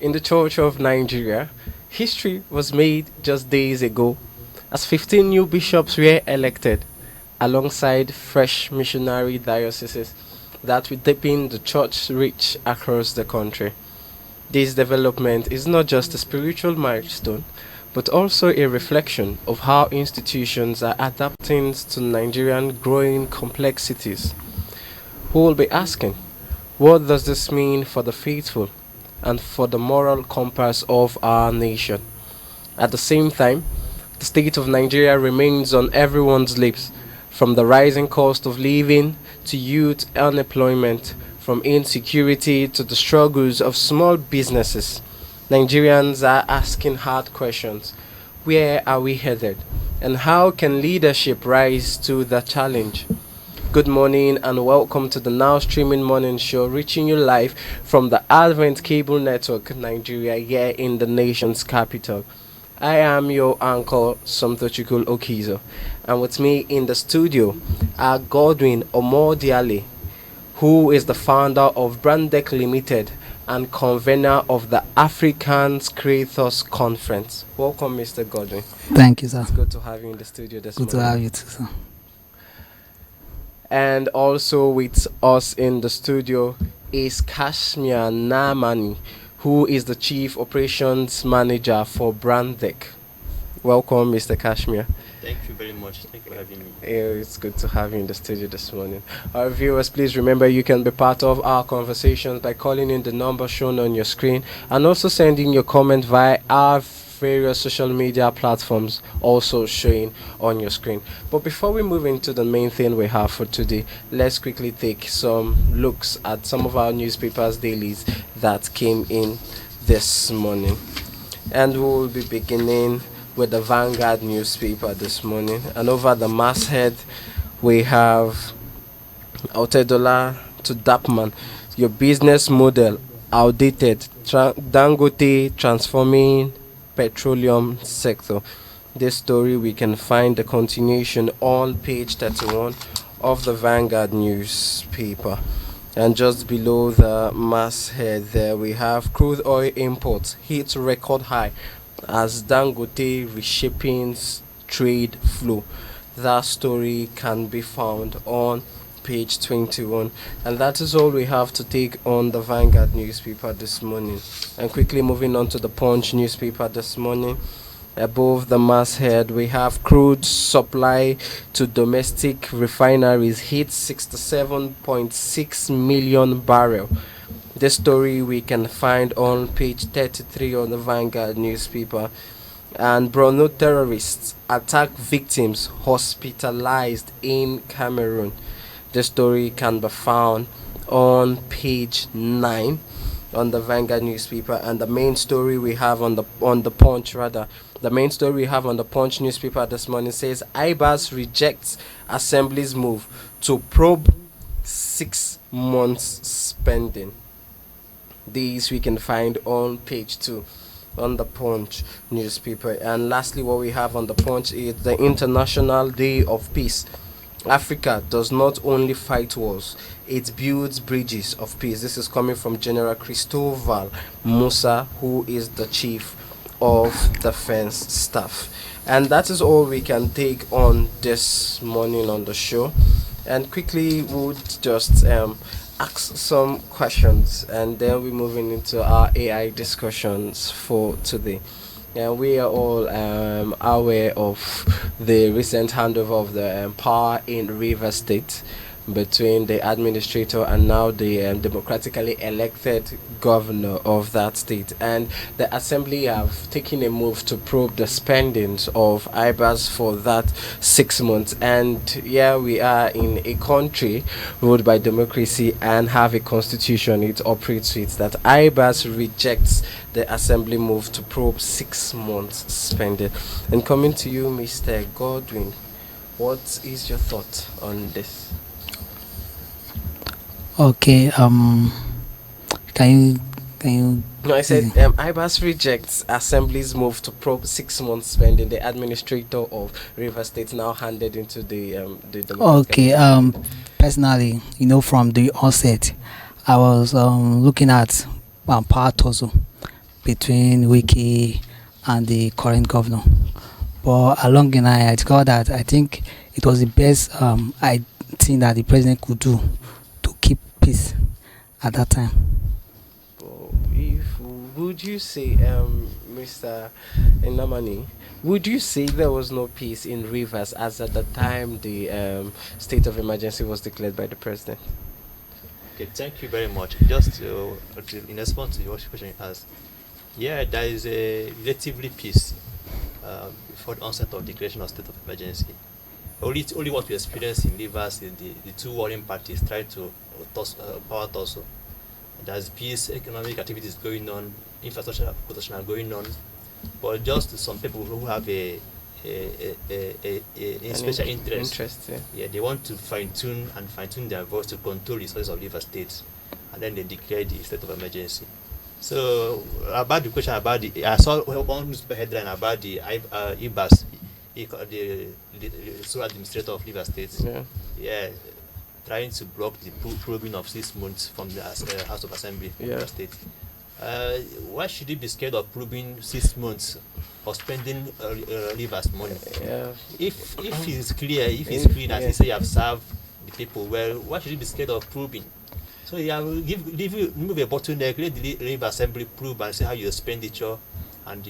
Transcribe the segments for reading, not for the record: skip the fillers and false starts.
In the Church of Nigeria, history was made just days ago as 15 new bishops were elected alongside fresh missionary dioceses that will deepen the church's reach across the country. This development is not just a spiritual milestone, but also a reflection of how institutions are adapting to Nigerian growing complexities. Who will be asking, what does this mean for the faithful and for the moral compass of our nation? At the same time, the state of Nigeria remains on everyone's lips, from the rising cost of living to youth unemployment, from insecurity to the struggles of small businesses. Nigerians are asking hard questions. Where are we headed? And how can leadership rise to the challenge? Good morning and welcome to the now streaming morning show, reaching you live from the Advent Cable Network Nigeria here in the nation's capital. I am your uncle Somtochukul Okizo, and with me in the studio are Godwin Omodiale, who is the founder of Brandec Limited and convener of the Africans Creators Conference. Welcome, Mr. Godwin. Thank you, sir. It's good to have you in the studio this morning. Good to have you too, sir. And also with us in the studio is Kashmir Namani, who is the Chief Operations Manager for Brandec. Welcome, Mr. Kashmir. Thank you very much. Thank you for having me. It's good to have you in the studio this morning. Our viewers, please remember you can be part of our conversations by calling in the number shown on your screen and also sending your comment via our various social media platforms also showing on your screen. But before we move into the main thing we have for today, let's quickly take some looks at some of our newspapers dailies that came in this morning. And we will be beginning with the Vanguard newspaper this morning. And over the masthead, we have Otedola to Dapman, your business model outdated, Dangote transforming petroleum sector. This story we can find the continuation on page 31 of the Vanguard newspaper. And just below the masthead there we have crude oil imports hit record high as Dangote reshaping trade flow. That story can be found on page 21. And that is all we have to take on the Vanguard newspaper this morning. And quickly moving on to the Punch newspaper this morning. Above the masthead, we have crude supply to domestic refineries hit 67.6 million barrel. This story we can find on page 33 on the Vanguard newspaper. And Borno terrorists attack victims hospitalized in Cameroon. The story can be found on page 9 on the Vanguard newspaper. And the main story we have on the Punch newspaper this morning says IBAS rejects Assembly's move to probe 6 months spending. These we can find on page 2 on the Punch newspaper. And lastly, what we have on the Punch is the International Day of Peace. Africa does not only fight wars, it builds bridges of peace. This is coming from General Christoval Musa, who is the Chief of Defense Staff. And that is all we can take on this morning on the show. And quickly we'll just ask some questions and then we're moving into our AI discussions for today. And we are all aware of the recent handover of the power in Rivers State between the administrator and now the democratically elected governor of that state. And the assembly have taken a move to probe the spendings of IBAS for that 6 months. And here we are in a country ruled by democracy and have a constitution it operates with, that IBAS rejects the assembly move to probe 6 months spending. And coming to you, Mr. Godwin, what is your thought on this? Okay. Can you? No, I said IBAS rejects Assembly's move to probe 6 months spending. The administrator of River State now handed into the Okay. Personally, from the onset, I was looking at Power Tozo between Wiki and the current governor. But along the line, I discovered that I think it was the best thing that the president could do to keep peace at that time. Well, if would you say, Mr. Inamani, would you say there was no peace in Rivers as at the time the state of emergency was declared by the president? Okay, thank you very much. Just in response to your question you asked, yeah, there is a relatively peace before the onset of declaration of state of emergency. Only what we experience in Rivers is the two warring parties trying to power tussle. There's peace, economic activities going on, infrastructure protection are going on, but just some people who have a special interest. Yeah, they want to fine tune their voice to control the resources of Rivers State, and then they declare the state of emergency. So about the question about I saw one newspaper headline about the IBAS, the sole administrator of Rivers State. Yeah, trying to block the probing of 6 months from the House of Assembly of Rivers State. Why should he be scared of probing 6 months or spending Rivers money? If it's clear, that he say you have served the people well, why should he be scared of probing? So remove a bottleneck, let the Rivers Assembly probe and see how your expenditure and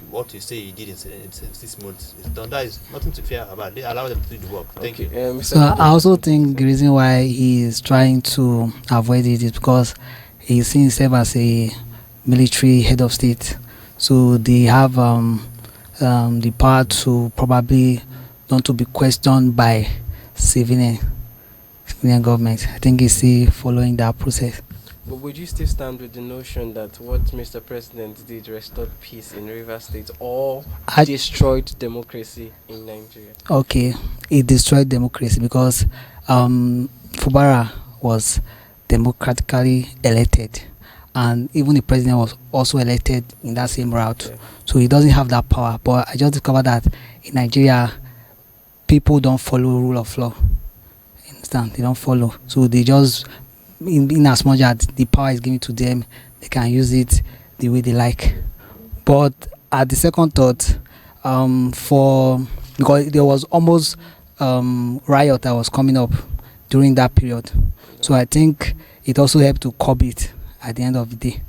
what you say you did in 6 months is done. That is nothing to fear about. They allow them to do the work. Thank you. So I also think the reason why he is trying to avoid it is because he sees himself as a military head of state. So they have the power to probably not to be questioned by civilian government. I think he's still following that process. But would you still stand with the notion that what Mr. President did restored peace in Rivers State or destroyed democracy in Nigeria? Okay, it destroyed democracy because Fubara was democratically elected, and even the president was also elected in that same route. So he doesn't have that power. But I just discovered that in Nigeria, people don't follow rule of law. You understand? They don't follow. So they just, in as much as the power is given to them, they can use it the way they like. But at the second thought, because there was almost riot that was coming up during that period. So I think it also helped to curb it at the end of the day.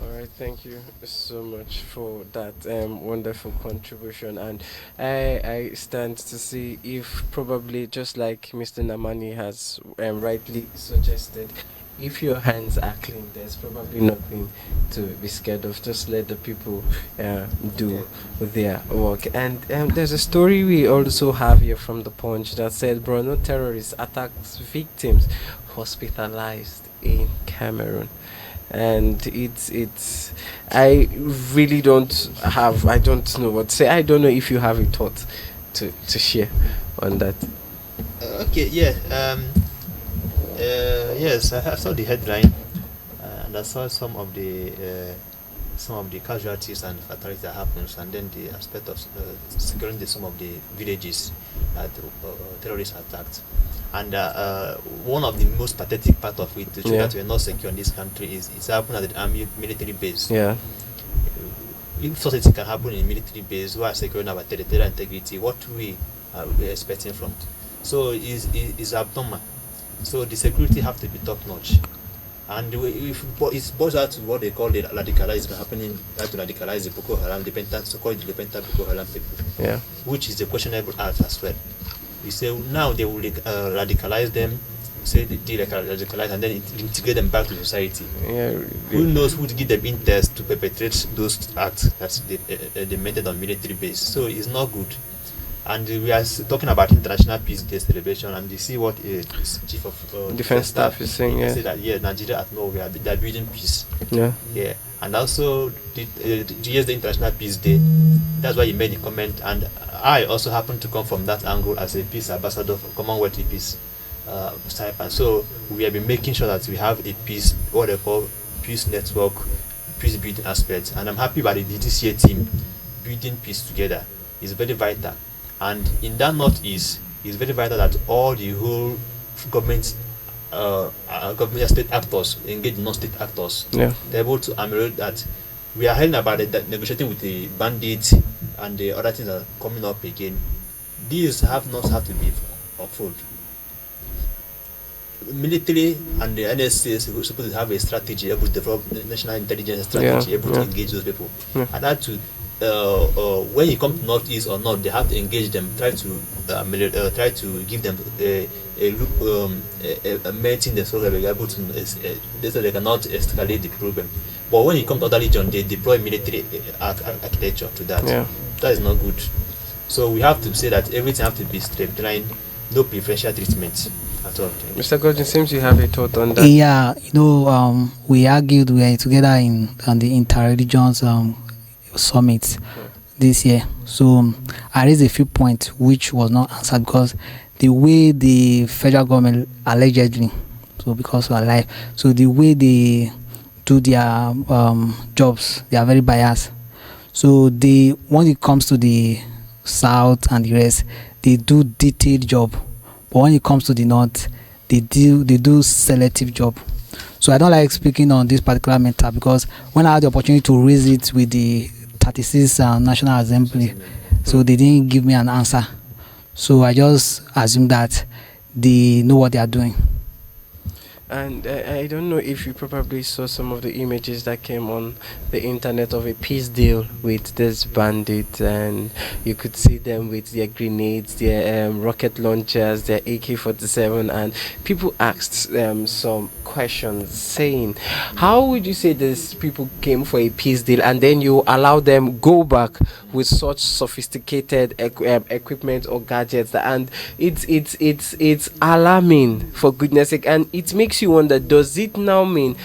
All right, thank you so much for that wonderful contribution. And I stand to see if probably just like Mr. Namani has rightly suggested, if your hands are clean, there's probably nothing to be scared of. Just let the people do their work. And there's a story we also have here from the Punch that said Bruno terrorists attacks victims hospitalized in Cameroon. And it's I really don't know what to say. I don't know if you have a thought to share on that. Okay, yeah. Yes, I saw the headline, and I saw some of the casualties and fatalities that happens, and then the aspect of securing some of the villages that terrorists attacked. And one of the most pathetic part of it, to show that we are not secure in this country, is it's happened at the army military base. If such a thing can happen in a military base, who are securing our territorial integrity, what we are expecting from it? So it's abnormal. So the security have to be top notch, and if it boils out to what they call the radicalization happening, to radicalize the Boko Haram, so-called the Boko Haram people, which is a questionable act as well. We say now they will radicalize them, say they radicalize, and then integrate them back to society. Who knows who to give them interest to perpetrate those acts that they made on military base? So it's not good. And we are talking about International Peace Day celebration, and you see what Chief of Defense Staff is saying. Say that Nigeria at nowhere they are building peace. And also the International Peace Day. That's why he made the comment, and I also happen to come from that angle as a peace ambassador for Commonwealth Peace Saipan. So we have been making sure that we have a peace, what they call peace network, peace building aspects, and I'm happy about the DTCA team building peace together. It's very vital. And in that Northeast, it's very vital that all the whole government state actors engage non-state actors. They're able to ameliorate that we are hearing about it, negotiating with the bandits and the other things that are coming up again. These have not have to be fulfilled. Military and the NSC is supposed to have a strategy, able to develop the national intelligence strategy, able to engage those people. And that to when you come to Northeast or North, they have to engage them, try to give them a meeting so that they're able to so they cannot escalate the problem. But when you come to other region, they deploy military architecture to that. That is not good. So we have to say that everything have to be streamlined, no preferential treatment at all. Mr. Gordon, seems you have a thought on that. Yeah, we argued, we are together on the inter-religions summit this year. So I raised a few points which was not answered because the way the federal government allegedly, so because we are live, so the way they do their jobs, they are very biased. So when it comes to the south and the rest, they do detailed job, but when it comes to the north, they do selective job. So I don't like speaking on this particular matter because when I had the opportunity to raise it with the 36th National Assembly, so they didn't give me an answer. So I just assume that they know what they are doing. And I don't know if you probably saw some of the images that came on the internet of a peace deal with this bandit, and you could see them with their grenades, their rocket launchers, their AK-47, and people asked some questions saying, how would you say these people came for a peace deal and then you allow them go back with such sophisticated equipment or gadgets? And it's alarming, for goodness sake, and it makes you wonder, does it now mean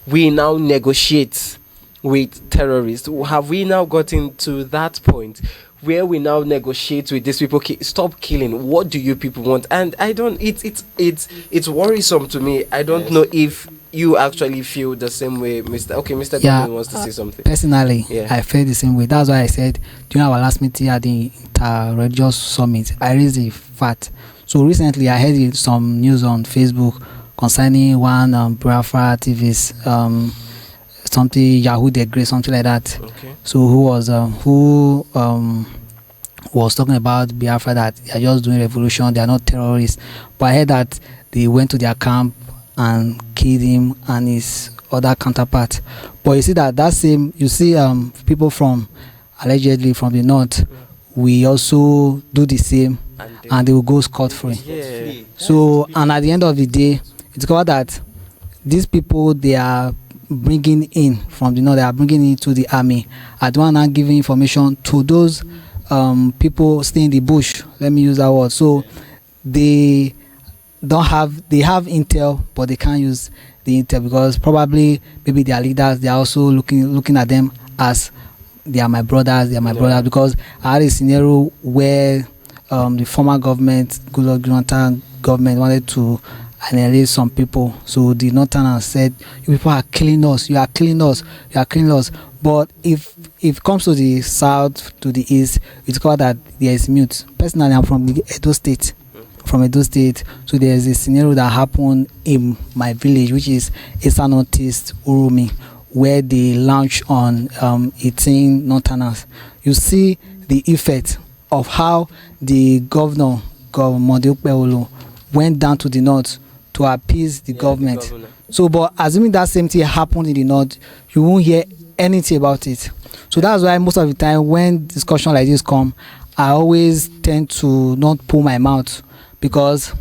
we now negotiate with terrorists? Have we now gotten to that point where we now negotiate with these people? Stop killing. What do you people want? And I don't, it's worrisome to me. I don't know if you actually feel the same way, Mr. Gordon wants to say something. Personally, I feel the same way. That's why I said during our last meeting at the Inter-Religious Summit, I raised the fact. So recently I heard some news on Facebook concerning one Biafra activist, something Yahoo the Great, something like that. Okay. So who was talking about Biafra, that they are just doing revolution, they are not terrorists. But I heard that they went to their camp and killed him and his other counterpart. But you see that same, you see people from allegedly from the north, we also do the same, and they will go scot-free. Yeah. So, and at the end of the day, it's called that these people they are bringing in from the north, they are bringing into the army. I don't want to give information to those people staying in the bush. Let me use that word. So they have intel, but they can't use the intel because probably maybe their leaders, they are also looking at them as they are my brothers, because I had a scenario where the former government, Goodluck Jonathan government, wanted to annihilate some people. So the northerners said, you people are killing us, you are killing us. But if it comes to the south, to the east, it's called that there is mute. Personally, I'm from the Edo State. So there is a scenario that happened in my village, which is Eastern Northeast Urumi, where they launch on 18 northerners. You see the effect of how the governor Mondeokpeolo went down to the north to appease the government. So, but assuming that same thing happened in the north, you won't hear anything about it. So that's why most of the time when discussion like this come, I always tend to not pull my mouth, because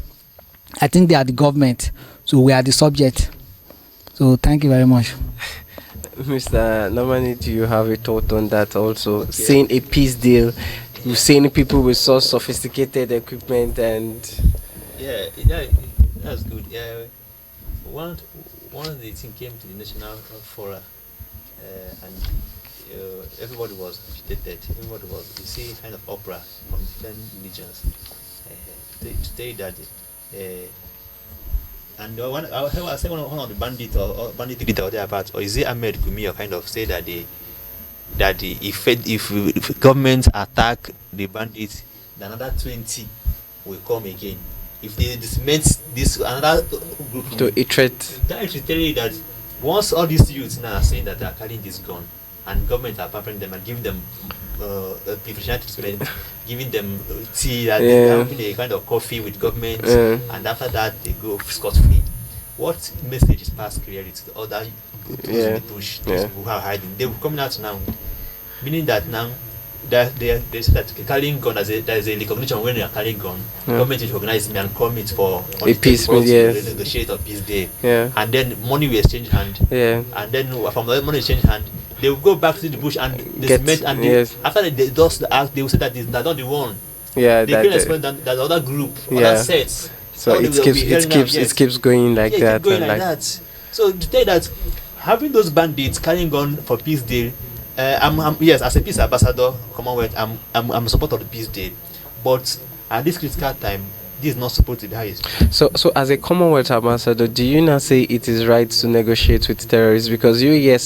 I think they are the government, so we are the subject. So thank you very much. Mr. Normani, do you have a thought on that also? Saying a peace deal, you've seen people with so sophisticated equipment and... Yeah, that's good. Yeah, one of the things came to the national forum, and everybody was agitated. Everybody was, you see, kind of opera from different religions. To say that, and I say one of the bandit leader or thereabouts, or is it Ahmed Gumi, or kind of say that if government attack the bandits, then another 20 will come again. If they dismiss this another group, to a threat, that should tell you that once all these youths now are saying that they are carrying this gun, and government are pampering them and giving them privileged treatment, giving them tea, and having a kind of coffee with government, and after that they go scot-free. What message is passed clearly to the other those in the bush, those who are hiding? They will come out now, meaning that now that they say that carrying gun there is a recognition when you are carrying gun. Government will recognize me and come it for a peace meal, negotiate a peace day, and then money will exchange hand, and then from the money exchange hand, they will go back to the bush and they cement, and after they dust the act, they will say that they're not the one. They can explain that the other group, other sets. So it keeps going like that. Keep going like that. So to tell that having those bandits carrying gun for peace deal, I'm yes, as a peace ambassador, Commonwealth, I'm a supporter of the peace deal, but at this critical time, this is not supposed to be highest. So as a Commonwealth ambassador, do you not say it is right to negotiate with terrorists? Because you hear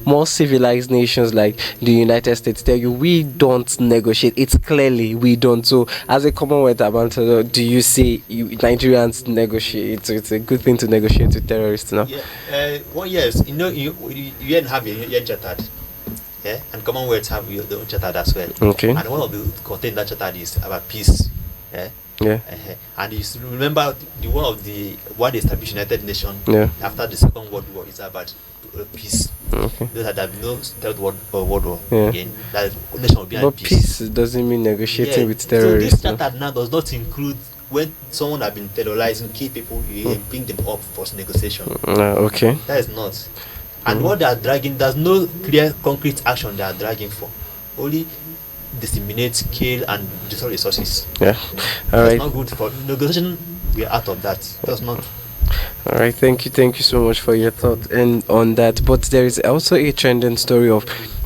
more civilized nations like the United States tell you we don't negotiate. It's clearly we don't. So as a Commonwealth ambassador, do you say Nigerians negotiate? It's a good thing to negotiate with terrorists now? Yeah. Well, yes. You have your chartered. Yeah, and Commonwealth have their own chartered as well. Okay. And one of the content that chartered is about peace. Yeah. And you remember one they established United Nations after the Second World War is about peace. Okay. That there be no Third World War again. That nation will be at peace. But peace doesn't mean negotiating with terrorists. So this charter now does not include when someone has been terrorizing, kill people, you bring them up for negotiation. Okay. That is not. And what they are dragging, there's no clear concrete action they are dragging for. Only disseminate, kill, and destroy resources. Yeah. All right. That's not good for negotiation. We are out of that. That's not. All right. Thank you so much for your thought and on that. But there is also a trending story of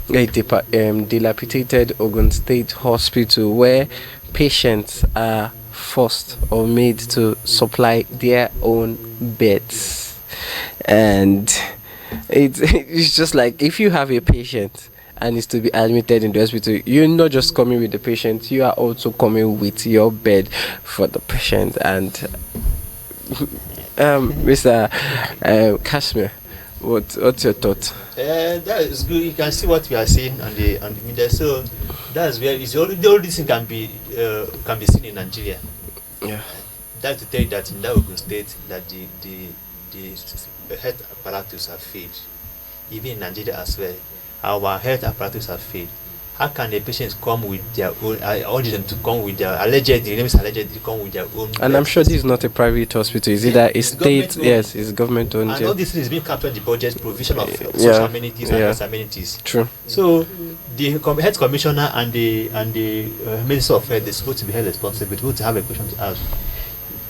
a dilapidated Ogun State hospital where patients are forced or made to supply their own beds, and it's just like if you have a patient and is to be admitted in the hospital, you're not just coming with the patient, you are also coming with your bed for the patient. And Mr. Kashmir, what's your thought? That is good. You can see what we are seeing on the media. So that's where all this thing can be seen in Nigeria. Yeah. That's to tell you that in that Ogun State that the health apparatus have failed. Even in Nigeria as well, our health apparatus have failed. How can the patients come with their own? I urge them to come with their allegedly come with their own. And I'm sure this is not a private hospital. Is it that a state? Yes, it's government owned. And all this is being captured in the budget provision of social amenities and health amenities. True. So the health commissioner and the minister of health is supposed to be held responsible to have a question to ask.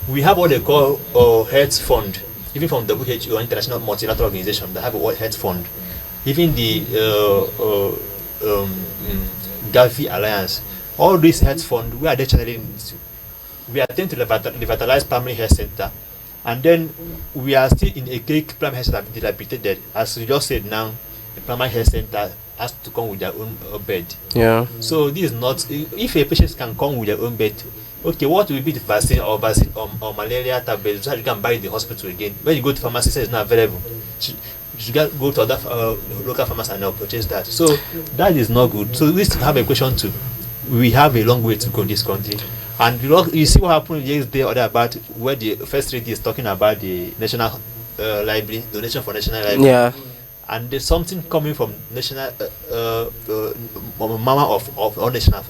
We have what they call health fund, even from WHO, international multilateral organization that have a health fund, even the Gavi Alliance. All these health fund, we are channeling into. We are attempting to revitalize primary health center, and then we are still in a cake primary health center dilapidated. As you just said now, the primary health center has to come with their own bed. Yeah. So this is not. If a patient can come with their own bed, okay, what will be the vaccine or malaria tablets so that you can buy in the hospital again? When you go to pharmacy, say it's not available. You should go to other local pharmacy and purchase that. So that is not good. So we still have a question too. We have a long way to go in this country. And you see what happened yesterday or about where the first lady is talking about the national library, donation for national library. Yeah. And there's something coming from national mama of all national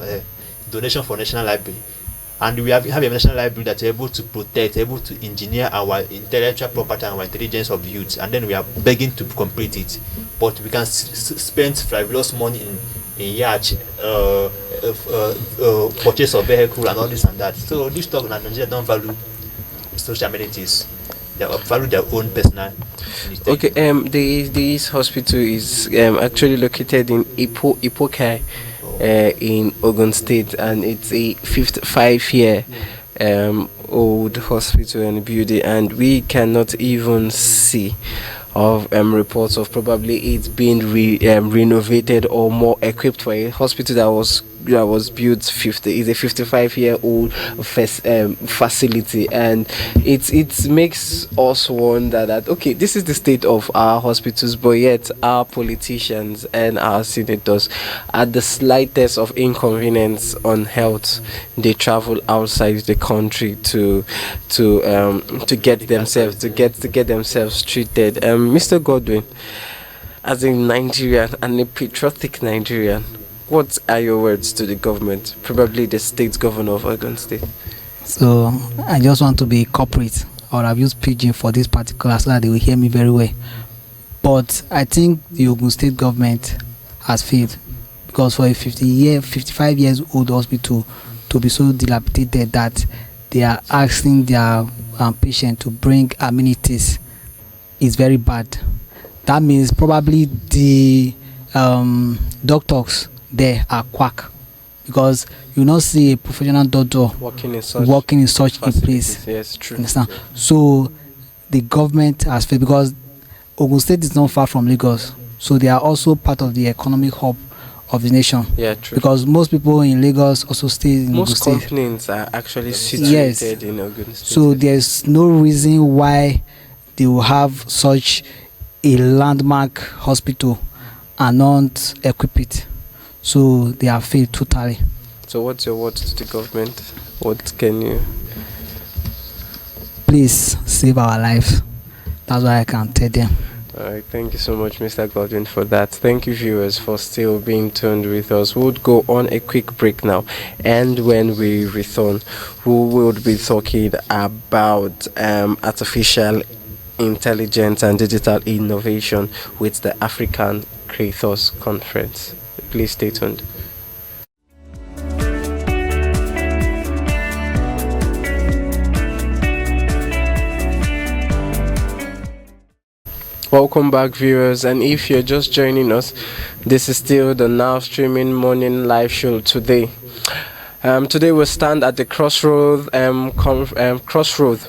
donation for national library. And we have a national library that's able to protect, able to engineer our intellectual property and our intelligence of youth, and then we are begging to complete it. But we can spend frivolous money in yacht, purchase of vehicle and all this and that. So this talk that Nigeria don't value social amenities. They value their own personal. Okay, this hospital is actually located in Ipokai. In Ogun State, and it's a 55-year old hospital and building, and we cannot even see of reports of probably it's being renovated or more equipped for a hospital that was that was built 50 is a 55-year-old facility, and it makes us wonder that okay, this is the state of our hospitals, but yet our politicians and our senators, at the slightest of inconvenience on health, they travel outside the country to get themselves to get themselves treated. Mr. Godwin, as a Nigerian and a patriotic Nigerian, what are your words to the government, probably the state governor of Ogun State? So I just want to be corporate, or I've used pidgin for this particular so that they will hear me very well. But I think the Ogun State government has failed, because for a 55 years old hospital to be so dilapidated that they are asking their patient to bring amenities is very bad. That means probably the doctors there are quack, because you not see a professional doctor working in such a place. Yes, true. Understand? So the government has failed, because Ogun State is not far from Lagos, so they are also part of the economic hub of the nation. Yeah, true. Because most people in Lagos also stay in Ogun State. Most companies are actually situated in Ogun State. So there's no reason why they will have such a landmark hospital and not equip it. So they have failed totally. So what's your word to the government? What can you... Please save our lives. That's what I can tell them. Alright, thank you so much, Mr. Godwin, for that. Thank you, viewers, for still being tuned with us. We'll go on a quick break now, and when we return, we will be talking about artificial intelligence and digital innovation with the African Creators Conference. Please stay tuned. Welcome back, viewers, and if you're just joining us, this is still the Now Streaming Morning Live Show today. Today we stand at the crossroad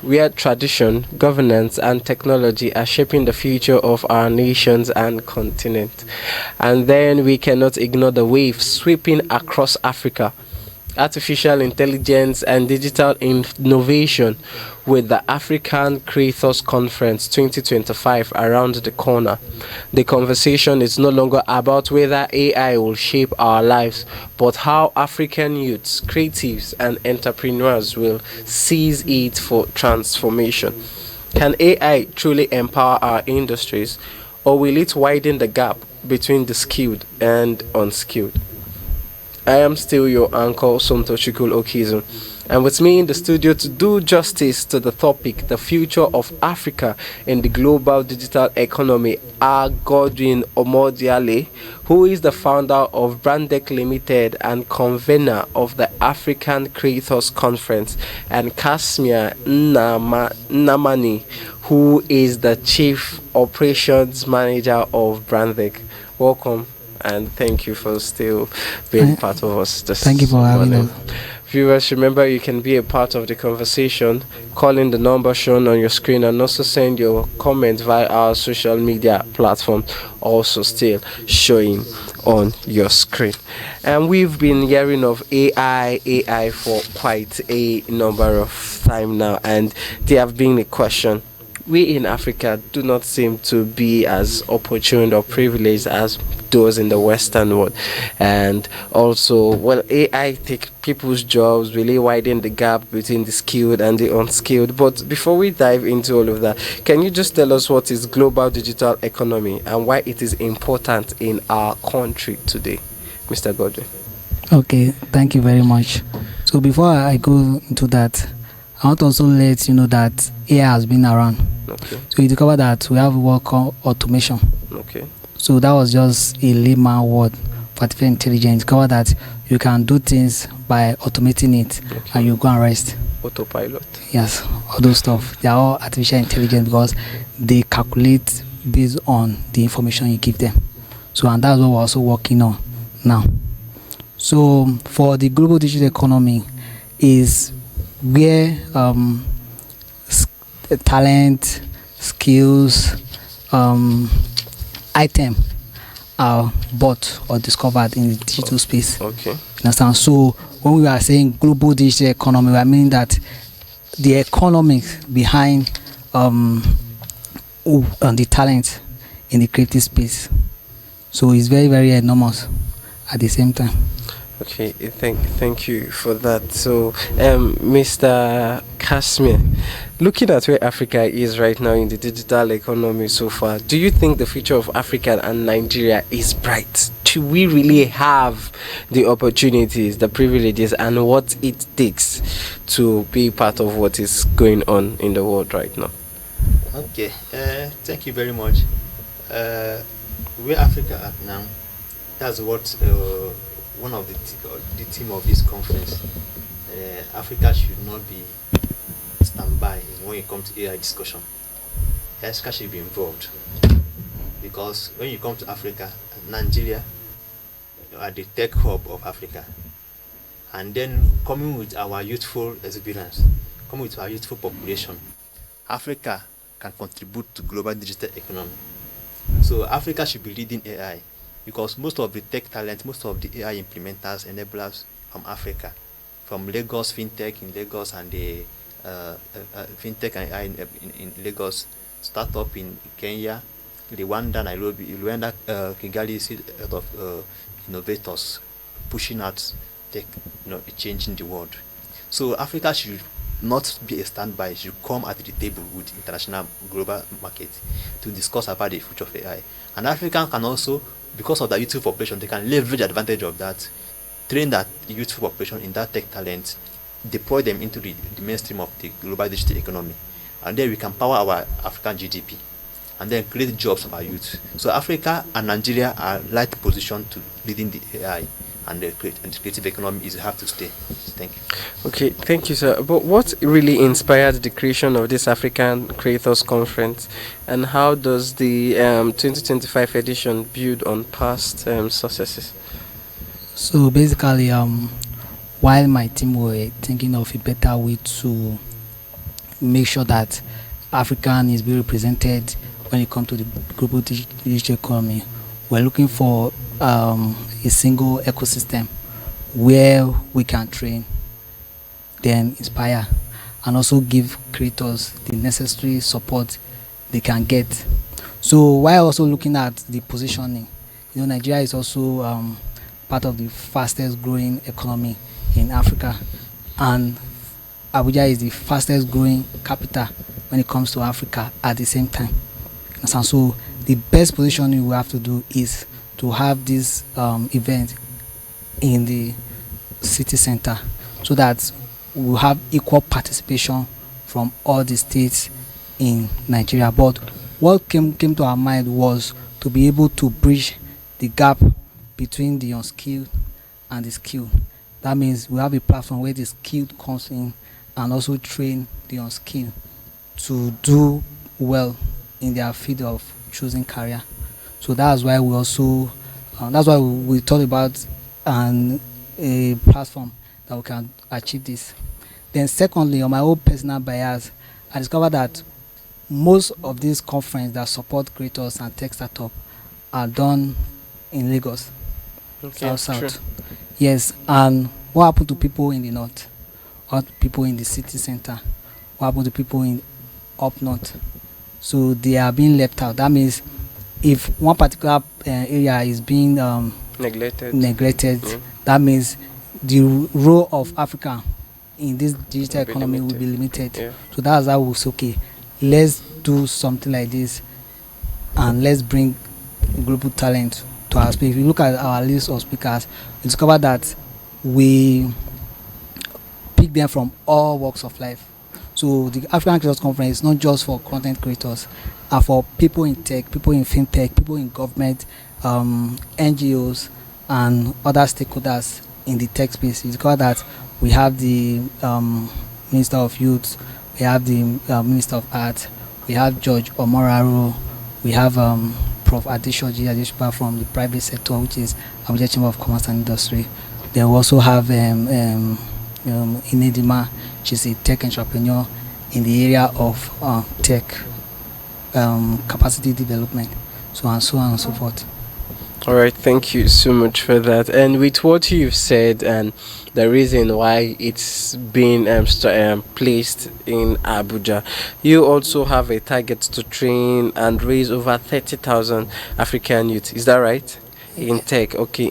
where tradition, governance and technology are shaping the future of our nations and continent. And then we cannot ignore the wave sweeping across Africa. Artificial intelligence and digital innovation, with the African Creators Conference 2025 around the corner. The conversation is no longer about whether AI will shape our lives, but how African youths, creatives and entrepreneurs will seize it for transformation. Can AI truly empower our industries, or will it widen the gap between the skilled and unskilled? I am still your uncle, Somto Chikul Okizun, and with me in the studio to do justice to the topic, the future of Africa in the global digital economy, are Godwin Omodiale, who is the founder of Brandec Limited and convener of the African Creators Conference, and Kasmia Namani, who is the Chief Operations Manager of Brandec. Welcome. And thank you for still being part of us. Thank you for having us. Viewers, remember you can be a part of the conversation. Call in the number shown on your screen, and also send your comments via our social media platform, also still showing on your screen. And we've been hearing of AI for quite a number of time now, and there have been a question. We in Africa do not seem to be as opportune or privileged as those in the Western world, and also, well, AI take people's jobs, really widen the gap between the skilled and the unskilled. But before we dive into all of that, can you just tell us what is global digital economy and why it is important in our country today, Mr. Godwin? Okay, thank you very much. So before I go into that, I want to also let you know that AI has been around. Okay. So you discover that we have work called automation. Okay. So that was just a layman word for artificial intelligence. Discover that you can do things by automating it, Okay. and you go and rest. Autopilot. Yes, all those stuff. They are all artificial intelligence because they calculate based on the information you give them. So, and that's what we're also working on now. So for the global digital economy is where talent, skills, item are bought or discovered in the digital space. Okay. Understand? So when we are saying global digital economy, we are meaning that the economics behind the talent in the creative space. So it's very, very enormous at the same time. Okay, thank you for that. So, Mr. Kashmir, looking at where Africa is right now in the digital economy so far, do you think the future of Africa and Nigeria is bright? Do we really have the opportunities, the privileges, and what it takes to be part of what is going on in the world right now? Okay, thank you very much. Where Africa at now, that's what one of the theme of this conference. Africa should not be standby when it comes to AI discussion. Africa should be involved, because when you come to Africa, Nigeria are the tech hub of Africa, and then coming with our youthful experience, coming with our youthful population, Africa can contribute to global digital economy. So Africa should be leading AI, because most of the tech talent, most of the AI implementers, enablers from Africa, from Lagos, fintech in Lagos, and the fintech and AI in Lagos, startup in Kenya, Rwanda, Nairobi, Kigali, see a lot of innovators pushing out tech, changing the world. So Africa should not be a standby, should come at the table with international global market to discuss about the future of AI. And Africa can also, because of the youthful population, they can leverage advantage of that, train that youthful population in that tech talent, deploy them into the mainstream of the global digital economy, and then we can power our African GDP, and then create jobs for our youth. So Africa and Nigeria are right positioned to leading the AI, and the creative economy is have to stay. Thank you. Okay, thank you, sir. But what really inspired the creation of this African Creators Conference, and how does the 2025 edition build on past successes? So basically, while my team were thinking of a better way to make sure that African is being represented when it comes to the global digital economy, we're looking for a single ecosystem where we can train, then inspire, and also give creators the necessary support they can get. So while also looking at the positioning, Nigeria is also part of the fastest growing economy in Africa, and Abuja is the fastest growing capital when it comes to Africa at the same time. And so the best positioning we have to do is to have this event in the city center, so that we have equal participation from all the states in Nigeria. But what came to our mind was to be able to bridge the gap between the unskilled and the skilled. That means we have a platform where the skilled comes in and also train the unskilled to do well in their field of choosing career. So that's why we also we thought about a platform that we can achieve this. Then secondly, on my own personal bias, I discovered that most of these conferences that support creators and tech startup are done in Lagos, south. Yes, and what happened to people in the north? What people in the city center? What happened to people in up north? So they are being left out. That means if one particular area is being neglected, that means the role of Africa in this digital economy will be limited. Yeah. So that's how we say, okay, let's do something like this, and let's bring global talent to our space. If you look at our list of speakers, you discover that we pick them from all walks of life. So the African Creators Conference is not just for content creators, and for people in tech, people in fintech, people in government, NGOs, and other stakeholders in the tech space. You discover that we have the Minister of Youth, we have the Minister of Art, we have George Omoraro, we have Prof. Adeshoji Adeshopa from the private sector, which is Abuja Chamber of Commerce and Industry. Then we also have Inedima, she's a tech entrepreneur in the area of tech capacity development, so on and so forth. All right, thank you so much for that. And with what you've said and the reason why it's been placed in Abuja, you also have a target to train and raise over 30,000 African youth. Is that right? In tech, okay,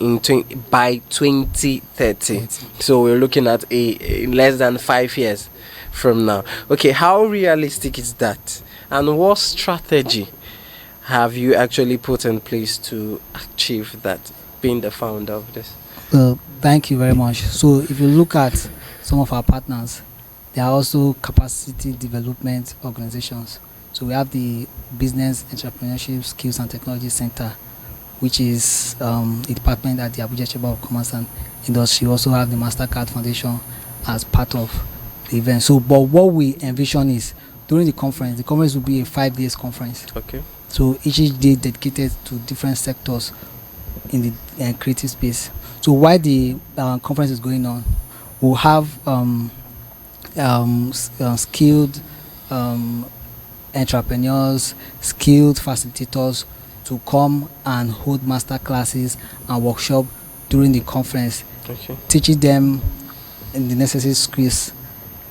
by 2030. 20. So we're looking at a less than 5 years from now. Okay, how realistic is that? And what strategy have you actually put in place to achieve that, being the founder of this? Thank you very much. So if you look at some of our partners, they are also capacity development organizations. So we have the Business Entrepreneurship Skills and Technology Center, which is a department at the Abuja Chamber of Commerce and Industry. We also have the MasterCard Foundation as part of the event. So, but what we envision is during the conference will be a 5 days conference. Okay. So each day dedicated to different sectors in the creative space. So while the conference is going on, we'll have skilled entrepreneurs, skilled facilitators to come and hold master classes and workshop during the conference, teaching them in the necessary skills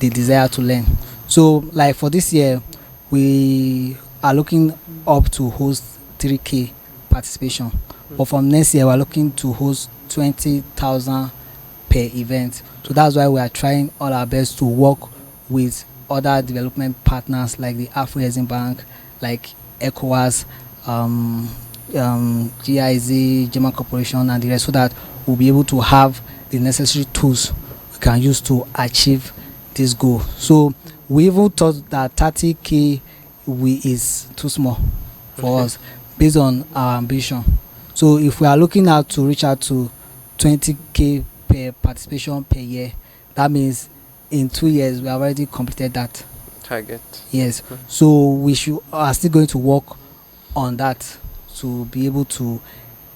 they desire to learn. So like for this year, we are looking up to host 3K participation, but from next year we're looking to host 20,000 per event. So that's why we are trying all our best to work with other development partners like the Afro-Exim Bank, like ECOWAS, GIZ, German Corporation, and the rest, so that we'll be able to have the necessary tools we can use to achieve this goal. So we even thought that 30K is too small for us based on our ambition. So if we are looking out to reach out to 20K per participation per year, that means in 2 years we have already completed that target. Yes. So we are still going to work on that to be able to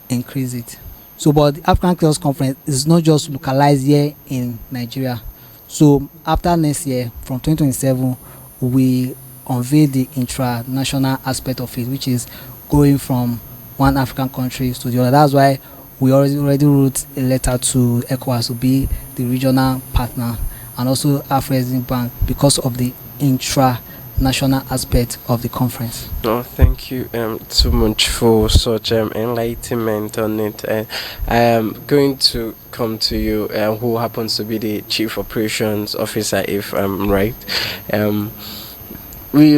increase it. So but the African Chaos Conference is not just localized here in Nigeria. So after next year, from 2027, we unveil the international aspect of it, which is going from one African country to the other. That's why we already wrote a letter to ECOWAS to be the regional partner, and also Afro-Exim Bank, because of the intra-national aspect of the conference. Oh, thank you so much for such enlightenment on it. And I am going to come to you, who happens to be the Chief Operations Officer, if I'm right. We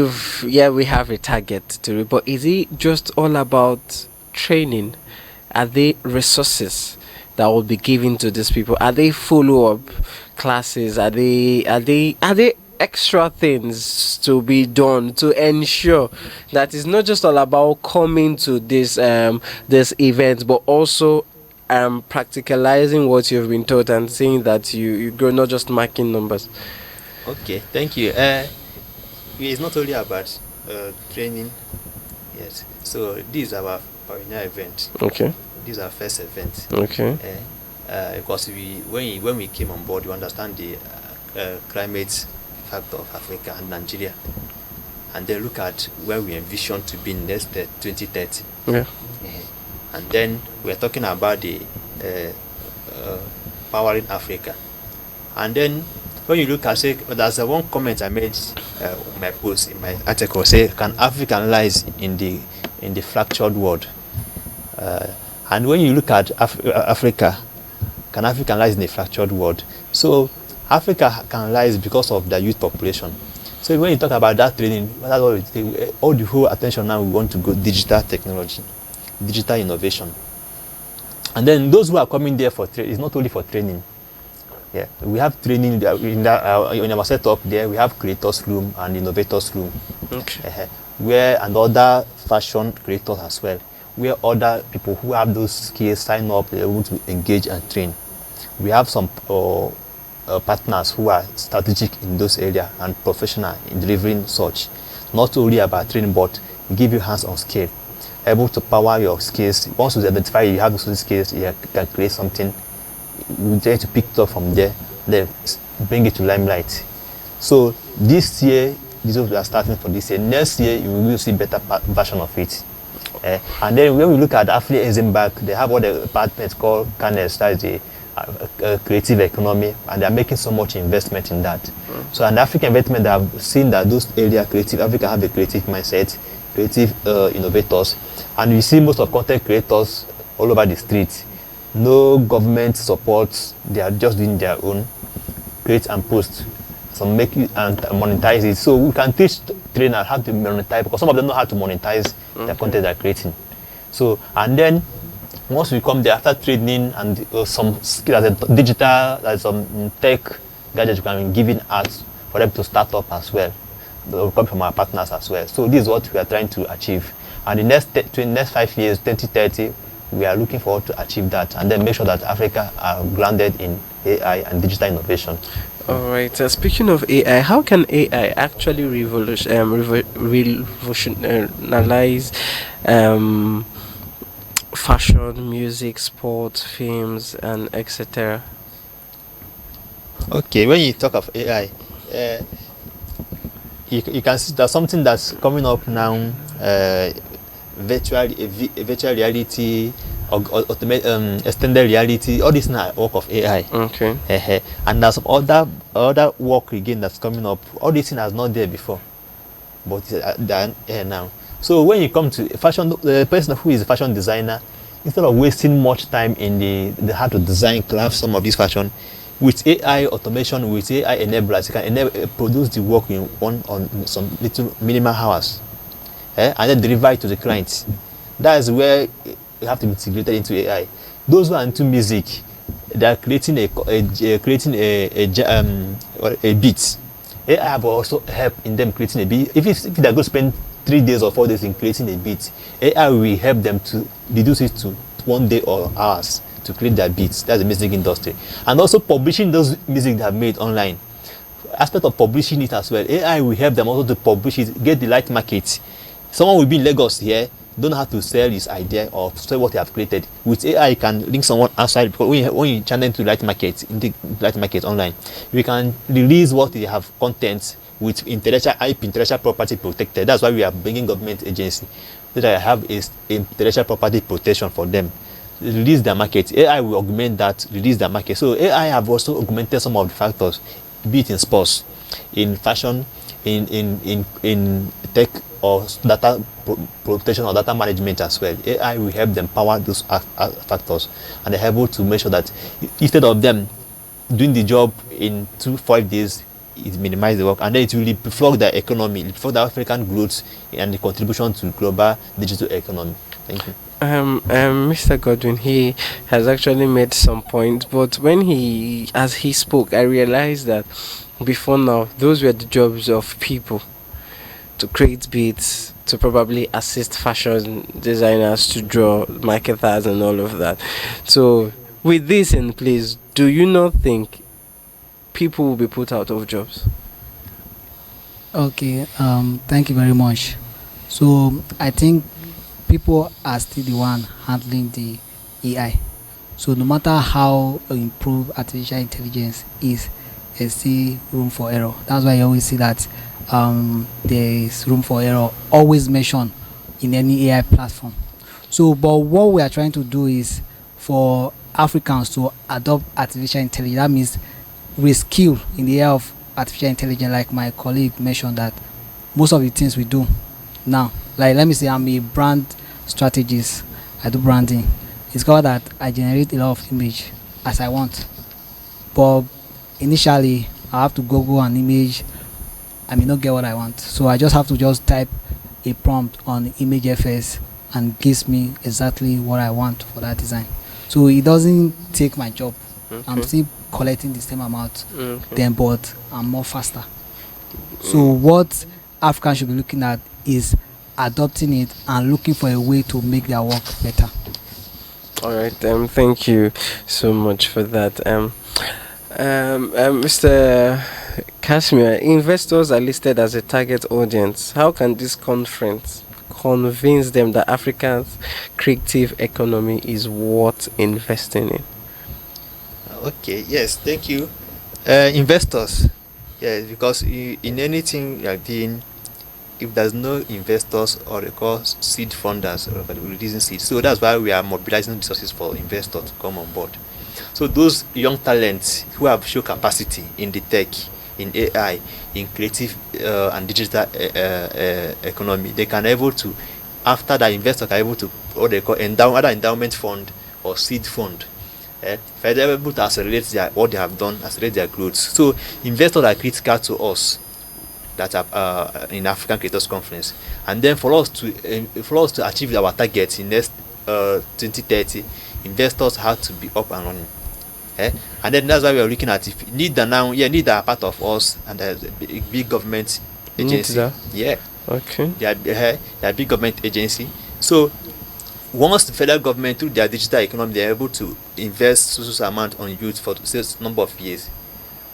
have a target to it, but is it just all about training? Are there resources that will be given to these people? Are they follow-up classes? Are they extra things to be done to ensure that it's not just all about coming to this event, but also practicalizing what you've been taught and seeing that you grow, not just marking numbers? Okay, thank you. It's not only about training. Yes. So this is our pioneer event. Okay. This is our first event. Okay. Because when we came on board, we understand the climate factor of Africa and Nigeria, and then look at where we envision to be in next 2030. Yeah. And then we're talking about the powering Africa. And then when you look at, say, there's one comment I made on my post in my article, say, can Africa lies in the fractured world? And when you look at Africa, can Africa lies in the fractured world? So Africa can rise because of the youth population. So when you talk about that training, that's what we take. All the whole attention now, we want to go digital technology, digital innovation. And then those who are coming there for training, it's not only for training. Yeah, we have training in our setup there. We have creators room and innovators room, where and other fashion creators as well, where other people who have those skills sign up, they're able to engage and train. We have some partners who are strategic in those areas and professional in delivering such. Not only about training, but give you hands-on skill, able to power your skills. Once you identify you have those skills, you can create something. You try to pick it up from there, then bring it to limelight. So this year, this is what we are starting for this year. Next year, you will see better version of it. And then when we look at affiliate Zimbabwe, they have what the department called CANES, that is the creative economy, and they are making so much investment in that. So an African investment, they have seen that those areas, creative Africa, have a creative mindset, creative innovators, and you see most of content creators all over the street. No government support, they are just doing their own, create and post, so make it and monetize it. So we can teach trainers how to monetize, because some of them know how to monetize the content they're creating. So, and then once we come there, after training and some skills, as a digital, as some tech gadgets we can be giving us for them to start up as well. They will come from our partners as well. So this is what we are trying to achieve. And the next 5 years, 2030, we are looking forward to achieve that, and then make sure that Africa are grounded in AI and digital innovation. All right. Speaking of AI, how can AI actually revolutionize fashion, music, sports, films, and etc.? Okay, when you talk of AI, you can see there's something that's coming up now, virtual reality, extended reality. All this now work of AI. Okay. And there's some other work again that's coming up. All this thing has not there before, but they're here now. So when you come to fashion, the person who is a fashion designer, instead of wasting much time in the how to design, craft some of this fashion, with AI automation, with AI enablers, you can produce the work in some little minimal hours, and then deliver it to the clients. That is where you have to be integrated into AI. Those who are into music, they are creating a beat. AI have also helped in them creating a beat. If they are going to spend 3 days or 4 days in creating a beat, AI will help them to reduce it to 1 day or hours to create their beats. That's the music industry. And also publishing those music they have made online. Aspect of publishing it as well. AI will help them also to publish it, get the right market. Someone will be in Lagos here, don't know how to sell his idea or sell what they have created. With AI, you can link someone outside, because when you channel to light market, in the light market online, we can release what they have content with intellectual property protected. That's why we are bringing government agency so that I have is intellectual property protection for them. Release their market. AI will augment that, release their market. So AI have also augmented some of the factors, be it in sports, in fashion, in tech, or data protection or data management as well. AI will help them power those factors, and they're able to make sure that instead of them doing the job in 5 days, it minimize the work, and then it will reflect the economy, reflect the African growth and the contribution to global digital economy. Thank you. Mr. Godwin, he has actually made some points, but as he spoke, I realized that before now, those were the jobs of people to create beats, to probably assist fashion designers to draw, marketers, and all of that. So, with this in place, do you not think people will be put out of jobs? Okay, thank you very much. So I think people are still the one handling the AI. So no matter how improved artificial intelligence is, there's still room for error. That's why you always see that there is room for error always mentioned in any AI platform. So, but what we are trying to do is for Africans to adopt artificial intelligence. That means reskill in the area of artificial intelligence. Like my colleague mentioned, that most of the things we do now, like let me say I'm a brand strategist, I do branding. It's called that I generate a lot of image as I want, but initially I have to Google an image, I may not get what I want, so I just have to just type a prompt on ImageFS and gives me exactly what I want for that design. So it doesn't take my job. Okay. I'm still collecting the same amount, then, but I'm more faster. So what Africans should be looking at is adopting it and looking for a way to make their work better. All right, thank you so much for that. Mr. Kashmir, investors are listed as a target audience. How can this conference convince them that Africa's creative economy is worth investing in? Okay, yes, thank you. Investors, yes, because in anything you are doing, if there's no investors, or they call seed funders, or releasing seed. So that's why we are mobilizing resources for investors to come on board. So those young talents who have show capacity in the tech, in AI, in creative and digital economy, they can able to, after that, investors are able to what they call either endowment fund or seed fund. If they're able to accelerate what they have done, accelerate their growth. So investors are critical to us that are in African Creators Conference, and then for us to achieve our target in next 2030, investors have to be up and running. And then that's why we are looking at if NIDA now. NIDA are part of us, and there's a big government agency. NIDA? Yeah. Okay. They are big government agency. So once the federal government, through their digital economy, they are able to invest social amount on youth for a number of years,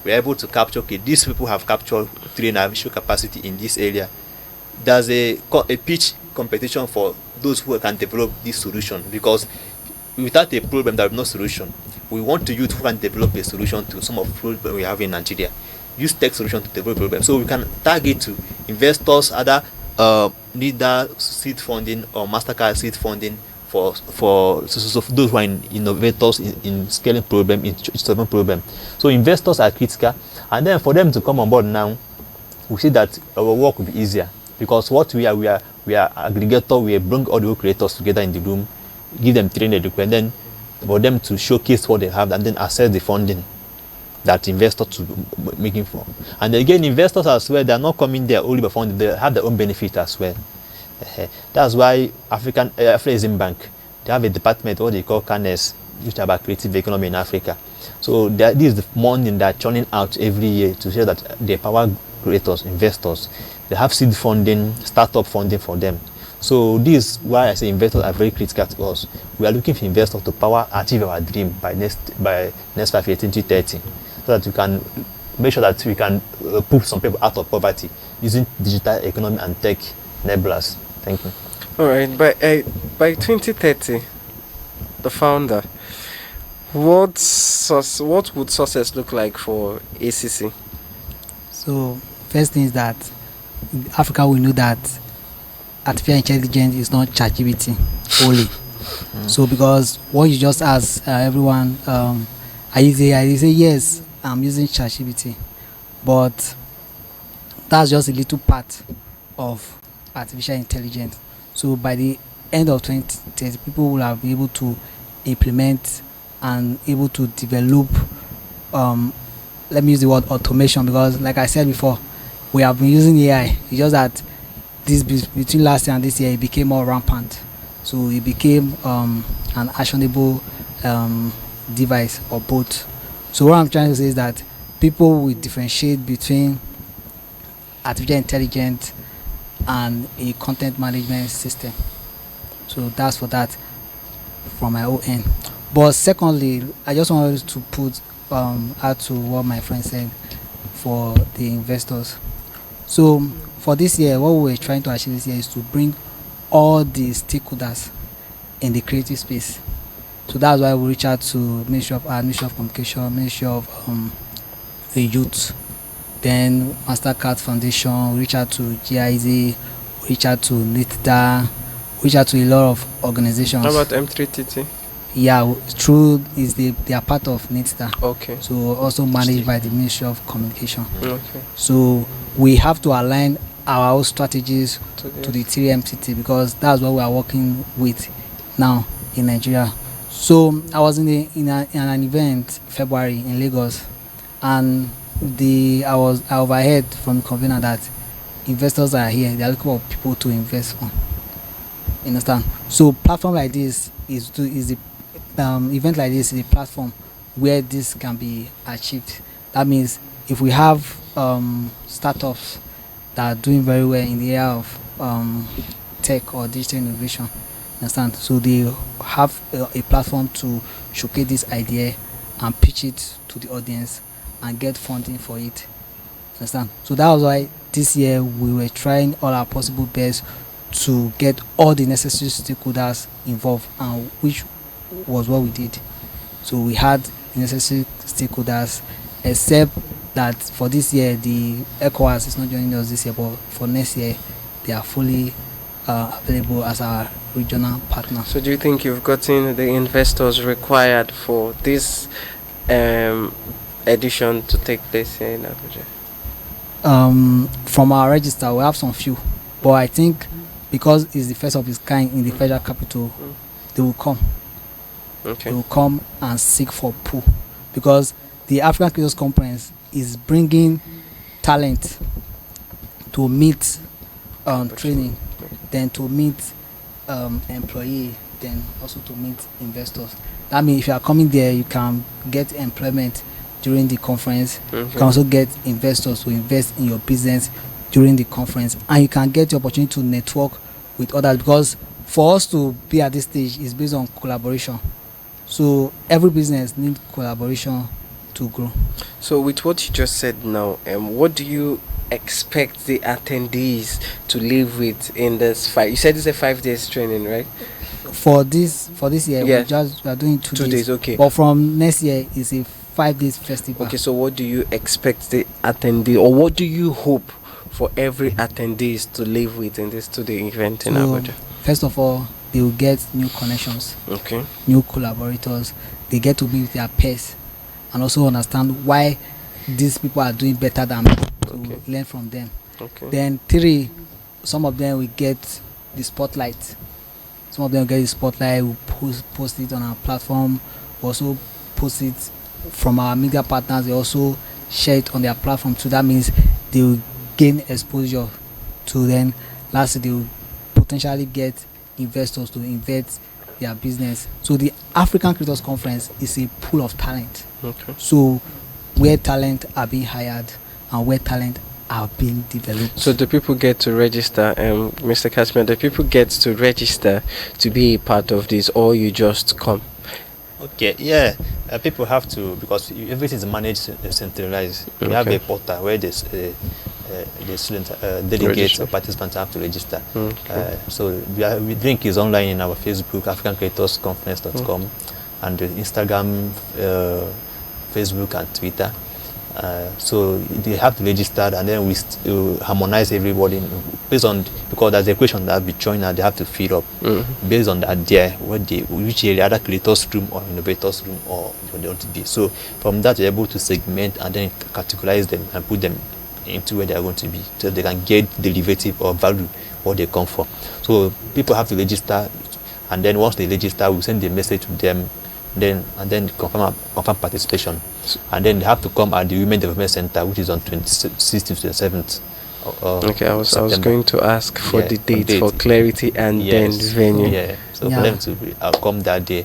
we are able to capture, okay, these people have captured train and visual capacity in this area. There's a pitch competition for those who can develop this solution, because without a problem there is no solution. We want to youth who can develop a solution to some of the problems we have in Nigeria. Use tech solution to develop problems. So we can target to investors, other NIDA seed funding or MasterCard seed funding for those who are innovators in scaling problem, in solving problem. So investors are critical, and then for them to come on board now, we see that our work will be easier, because what we are aggregator. We bring all the creators together in the room, give them training, and then for them to showcase what they have, and then access the funding that investors to making from. And again, investors as well, they are not coming there only by funding, they have their own benefit as well. That's why Afrexim Bank, they have a department what they call CANES, which is about creative economy in Africa. So this is the money that churning out every year to show that they empower creators, investors. They have seed funding, startup funding for them. So this is why I say investors are very critical to us. We are looking for investors to achieve our dream by next 5 years, 2030, so that we can make sure that we can pull some people out of poverty using digital economy and tech enablers. Thank you. All right. By 2030, the founder, what would success look like for ACC? So first thing is that in Africa we know that artificial intelligence is not ChatGPT only. So because what you just asked everyone, I say yes, I'm using ChatGPT, but that's just a little part of artificial intelligence. So by the end of 2030, people will have been able to implement and able to develop, let me use the word automation, because like I said before, we have been using AI. It's just that between last year and this year, it became more rampant. So it became an actionable device or both. So what I'm trying to say is that people will differentiate between artificial intelligence and a content management system. So that's for that from my own end. But secondly, I just wanted to put add to what my friend said for the investors. So for this year, what we're trying to achieve this year is to bring all the stakeholders in the creative space. So that's why we reach out to Ministry of Communication, Ministry of the Youth, then MasterCard Foundation, we reach out to GIZ, we reach out to NITDA, we reach out to a lot of organizations. How about M3TT? Yeah, they are part of NITDA. Okay. So also managed by the Ministry of Communication. Okay. So we have to align our own strategies to the 3MCT, because that's what we are working with now in Nigeria. So I was in an event February in Lagos, and I overheard from the convener that investors are here. They are looking for people to invest on. Understand? So platform like this is the event like this is a platform where this can be achieved. That means if we have startups that are doing very well in the area of tech or digital innovation, understand? So they have a platform to showcase this idea and pitch it to the audience and get funding for it. Understand? So that was why this year we were trying all our possible best to get all the necessary stakeholders involved, and which was what we did. So we had necessary stakeholders, except that for this year the ECOWAS is not joining us this year, but for next year they are fully available as our regional partner. So do you think you've gotten the investors required for this edition to take place here in Abuja? From our register, we have some few, but I think because it's the first of its kind in the federal capital, they will come. Okay. They will come and seek for pool, because the African Creators Conference is bringing talent to meet training, then to meet employee, then also to meet investors. That means if you are coming there, you can get employment during the conference. You can also get investors to invest in your business during the conference, and you can get the opportunity to network with others, because for us to be at this stage is based on collaboration. So every business needs collaboration to grow. So with what you just said now, what do you expect the attendees to live with in this you said it's a 5 days training, right? For this year, Yeah. we are doing 2 days. Okay. But from next year it's a 5 days festival. Okay, so what do you expect the attendee, or what do you hope for every attendees to live with in this 2-day event in Abuja? First of all, they will get new connections, Okay. new collaborators. They get to be with their peers and also understand why these people are doing better than me, to learn from them. Okay. Then 3, some of them will get the spotlight. Some of them get the spotlight. We post it on our platform. We also post it from our media partners. They also share it on their platform too. That means they will gain exposure to them. Lastly, they will potentially get investors to invest their business. So the African Creators Conference is a pool of talent. Okay. So where talent are being hired and where talent are being developed. So the people get to register, Mr. Kasman, the people get to register to be a part of this, or you just come? Okay, yeah, people have to, because everything is managed centralized. We have a portal where the student delegates or participants have to register. So the link is online in our Facebook, AfricanCreatorsConference.com, and Instagram, Facebook, and Twitter. So they have to register, and then we harmonize everybody based on, because there's a question that we join and they have to fill up based on the idea which area, either creators room or innovators room or they want to be. So from that, you're able to segment and then categorize them and put them into where they are going to be, so they can get derivative or value what they come for. So people have to register, and then once they register, we send a message to them, and then confirm participation, and then they have to come at the Women Development Center, which is on 26th to 27th. Okay, I was going to ask for the date for clarity and then venue. Yeah, so for them to come that day,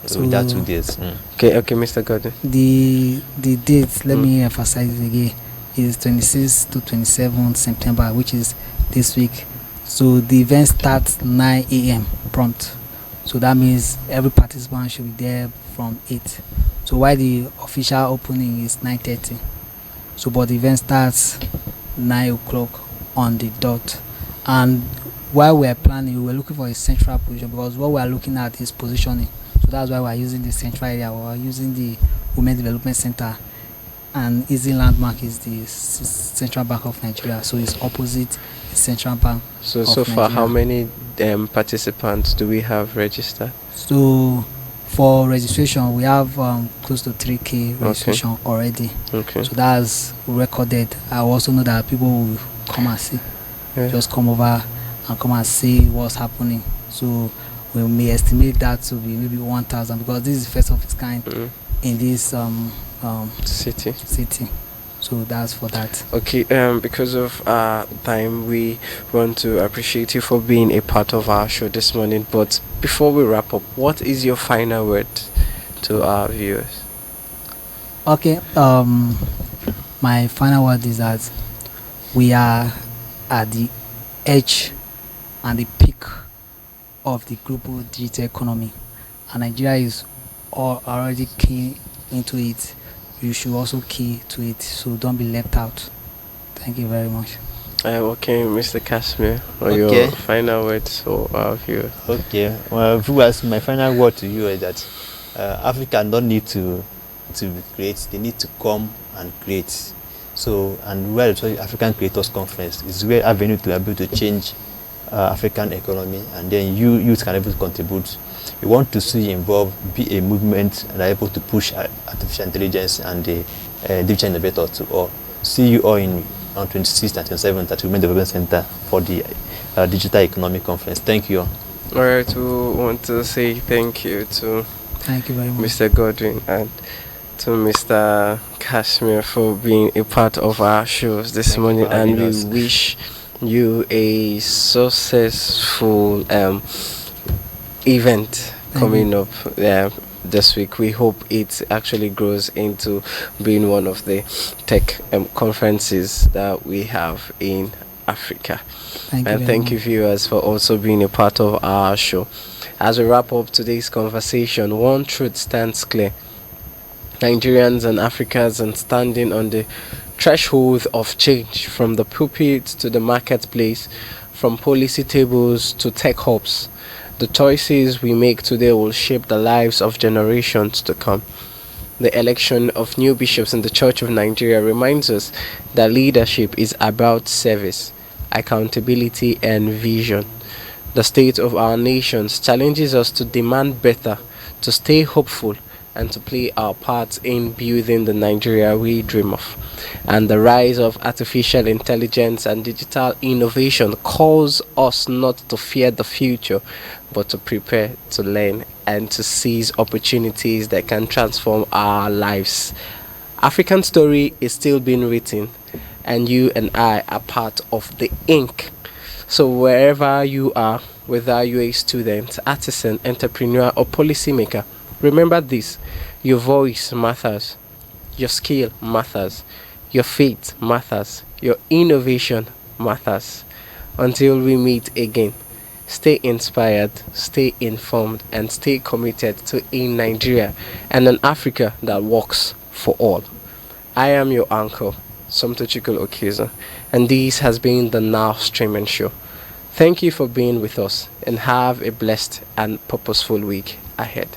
so that 2 days. Okay, Mr. Gordon. The dates, let me emphasize it again, is 26th to 27th September, which is this week. So the event starts 9 a.m. prompt. So that means every participant should be there from 8. So while the official opening is 9:30. So but the event starts 9 o'clock on the dot. And while we're planning, we're looking for a central position, because what we're looking at is positioning. So that's why we're using the central area. We're using the Women Development Center, and easy landmark is the Central Bank of Nigeria. So it's opposite the Central Bank. So far, how many participants do we have registered? So for registration, we have close to 3K registration already. Okay. So that's recorded. I also know that people will come and see. Just come over and come and see what's happening. So we may estimate that to be maybe 1,000, because this is the first of its kind in this city. So that's for that. Okay, because of time, we want to appreciate you for being a part of our show this morning. But before we wrap up, what is your final word to our viewers? Okay, my final word is that we are at the edge and the peak of the global digital economy, and Nigeria is already key into it. You should also key to it, so don't be left out. Thank you very much. Okay, Mr. Kashmir, your final words for our viewers. Okay, well, viewers, my final word to you is that Africa don't need to create; they need to come and create. So, and where the African Creators Conference is where avenue to be able to change African economy, and then youth can able to contribute. We want to see involve be a movement that are able to push artificial intelligence and the digital innovator to all. See you all on 26th and 27th at Women Development Center for the Digital Economic Conference. Thank you. All right, we want to say thank you to very much, Mr. Godwin and to Mr. Kashmir for being a part of our shows this morning, and we wish you a successful event coming up this week. We hope it actually grows into being one of the tech conferences that we have in Africa. Thank you, viewers, for also being a part of our show. As we wrap up today's conversation, one truth stands clear: Nigerians and Africans are standing on the threshold of change, from the pulpit to the marketplace, from policy tables to tech hubs. The choices we make today will shape the lives of generations to come. The election of new bishops in the Church of Nigeria reminds us that leadership is about service, accountability, and vision. The state of our nations challenges us to demand better, to stay hopeful, and to play our part in building the Nigeria we dream of. And the rise of artificial intelligence and digital innovation calls us not to fear the future, but to prepare, to learn, and to seize opportunities that can transform our lives. African story is still being written, and you and I are part of the ink. So wherever you are, whether you're a student, artisan, entrepreneur, or policymaker, remember this: your voice matters, your skill matters, your faith matters, your innovation matters. Until we meet again, stay inspired, stay informed, and stay committed to a Nigeria and an Africa that works for all. I am your uncle, Somtochukwu Okiza, and this has been the Now Streaming Show. Thank you for being with us, and have a blessed and purposeful week ahead.